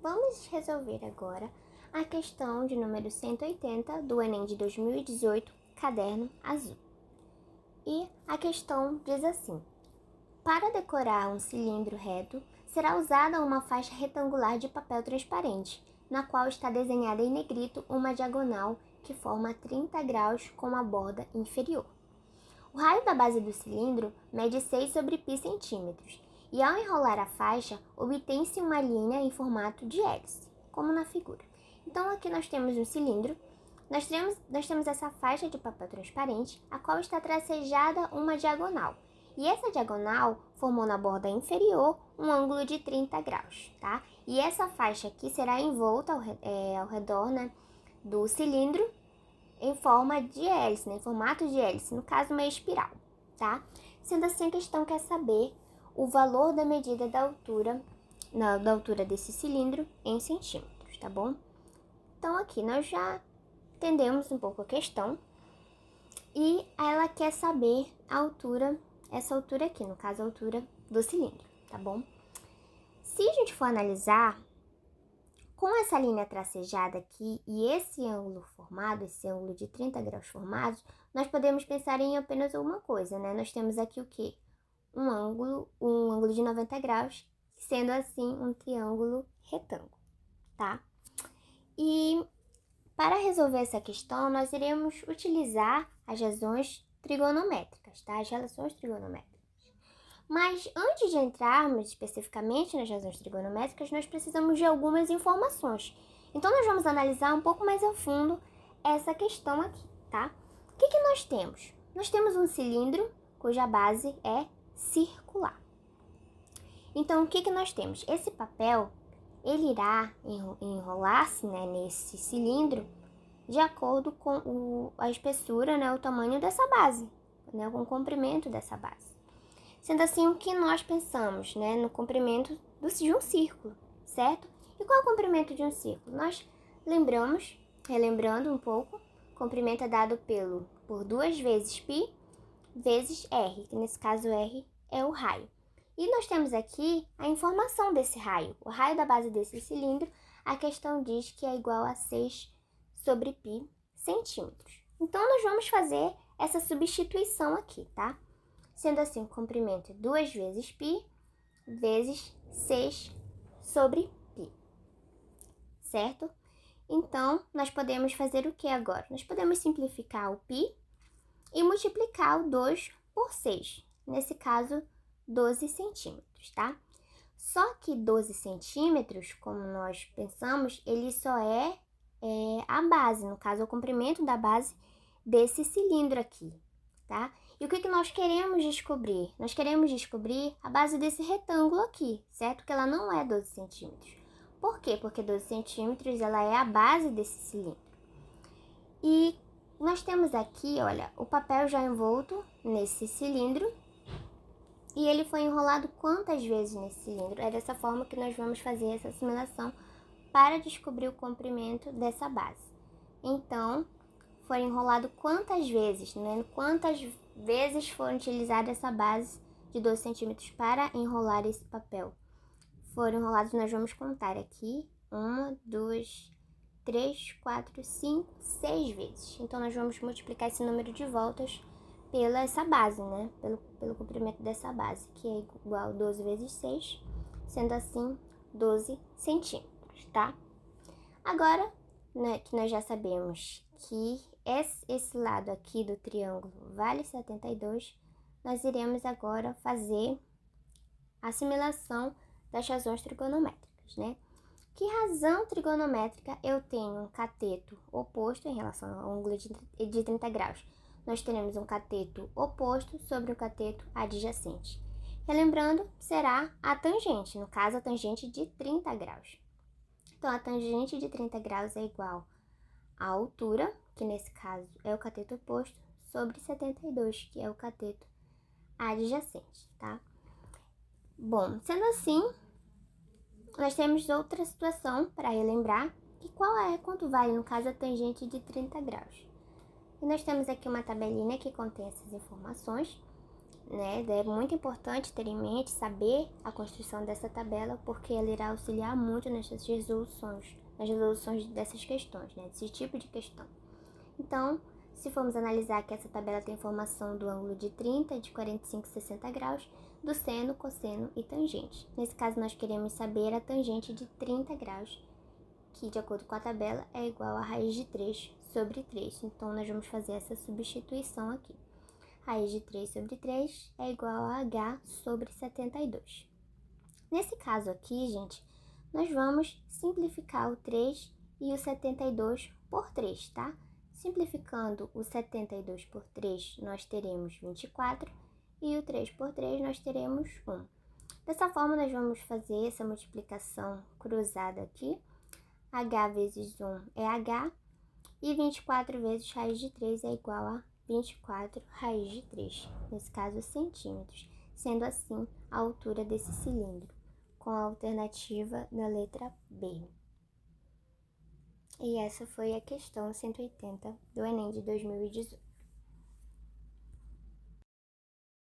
vamos resolver agora a questão de número 180 do Enem de 2018, caderno azul. E a questão diz assim: para decorar um cilindro reto, será usada uma faixa retangular de papel transparente, na qual está desenhada em negrito uma diagonal que forma 30 graus com a borda inferior. O raio da base do cilindro mede 6 sobre π centímetros, e ao enrolar a faixa, obtém-se uma linha em formato de hélice, como na figura. Então aqui nós temos um cilindro, nós temos essa faixa de papel transparente, a qual está tracejada uma diagonal. E essa diagonal formou na borda inferior um ângulo de 30 graus, tá? E essa faixa aqui será envolta ao redor, né, do cilindro em forma de hélice, né, em formato de hélice, no caso uma espiral, tá? Sendo assim, a questão quer saber o valor da medida da altura desse cilindro em centímetros, tá bom? Então aqui nós já entendemos um pouco a questão e ela quer saber a altura, essa altura aqui, no caso a altura do cilindro, tá bom? Se a gente for analisar, com essa linha tracejada aqui e esse ângulo formado, esse ângulo de 30 graus formados, nós podemos pensar em apenas uma coisa, né? Nós temos aqui o quê? Um ângulo de 90 graus, sendo assim um triângulo retângulo, tá? E para resolver essa questão, nós iremos utilizar as razões trigonométricas, tá? As relações trigonométricas. Mas antes de entrarmos especificamente nas razões trigonométricas, nós precisamos de algumas informações. Então, nós vamos analisar um pouco mais a fundo essa questão aqui, tá? O que nós temos? Nós temos um cilindro cuja base é circular. Então, o que nós temos? Esse papel, ele irá enrolar-se, né, nesse cilindro de acordo com a espessura, né, o tamanho dessa base, né, com o comprimento dessa base. Sendo assim, o que nós pensamos, né, no comprimento de um círculo, certo? E qual é o comprimento de um círculo? Nós relembrando um pouco, o comprimento é dado por 2 vezes π vezes r, que nesse caso r é o raio. E nós temos aqui a informação desse raio. O raio da base desse cilindro, a questão diz que é igual a 6 sobre π centímetros. Então, nós vamos fazer essa substituição aqui, tá? Sendo assim, o comprimento é 2 vezes π vezes 6 sobre π, certo? Então, nós podemos fazer o que agora? Nós podemos simplificar o π e multiplicar o 2 por 6, nesse caso, 12 centímetros, tá? Só que 12 centímetros, como nós pensamos, ele só é a base, no caso, o comprimento da base desse cilindro aqui, tá? E o que nós queremos descobrir? Nós queremos descobrir a base desse retângulo aqui, certo? Que ela não é 12 centímetros. Por quê? Porque 12 centímetros ela é a base desse cilindro. E nós temos aqui, olha, o papel já envolto nesse cilindro. E ele foi enrolado quantas vezes nesse cilindro? É dessa forma que nós vamos fazer essa assimilação para descobrir o comprimento dessa base. Então, foi enrolado quantas vezes, né? Quantas vezes foi utilizada essa base de 12 centímetros para enrolar esse papel? Foram enrolados, nós vamos contar aqui, 1, 2, 3, 4, 5, 6 vezes. Então, nós vamos multiplicar esse número de voltas pela essa base, né? Pelo comprimento dessa base, que é igual a 12 vezes 6, sendo assim 12 centímetros, tá? Agora, né, que nós já sabemos que esse lado aqui do triângulo vale 72, nós iremos agora fazer a assimilação das razões trigonométricas, né? Que razão trigonométrica eu tenho um cateto oposto em relação ao ângulo de 30 graus? Nós teremos um cateto oposto sobre o cateto adjacente. Relembrando, será a tangente, no caso a tangente de 30 graus. Então, a tangente de 30 graus é igual à altura, que nesse caso é o cateto oposto, sobre 72, que é o cateto adjacente, tá? Bom, sendo assim, nós temos outra situação para relembrar, que quanto vale, no caso, a tangente de 30 graus. E nós temos aqui uma tabelinha que contém essas informações, né? É muito importante ter em mente, saber a construção dessa tabela, porque ela irá auxiliar muito nas resoluções dessas questões, né? Desse tipo de questão. Então, se formos analisar que essa tabela tem informação do ângulo de 30, de 45 e 60 graus, do seno, cosseno e tangente. Nesse caso, nós queremos saber a tangente de 30 graus, que, de acordo com a tabela, é igual a raiz de 3 sobre 3. Então, nós vamos fazer essa substituição aqui. Raiz de 3 sobre 3 é igual a h sobre 72. Nesse caso aqui, gente, nós vamos simplificar o 3 e o 72 por 3, tá? Simplificando o 72 por 3, nós teremos 24, e o 3 por 3 nós teremos 1. Dessa forma, nós vamos fazer essa multiplicação cruzada aqui. H vezes 1 é H, e 24 vezes raiz de 3 é igual a 24 raiz de 3, nesse caso centímetros, sendo assim a altura desse cilindro, com a alternativa da letra B. E essa foi a questão 180 do Enem de 2018.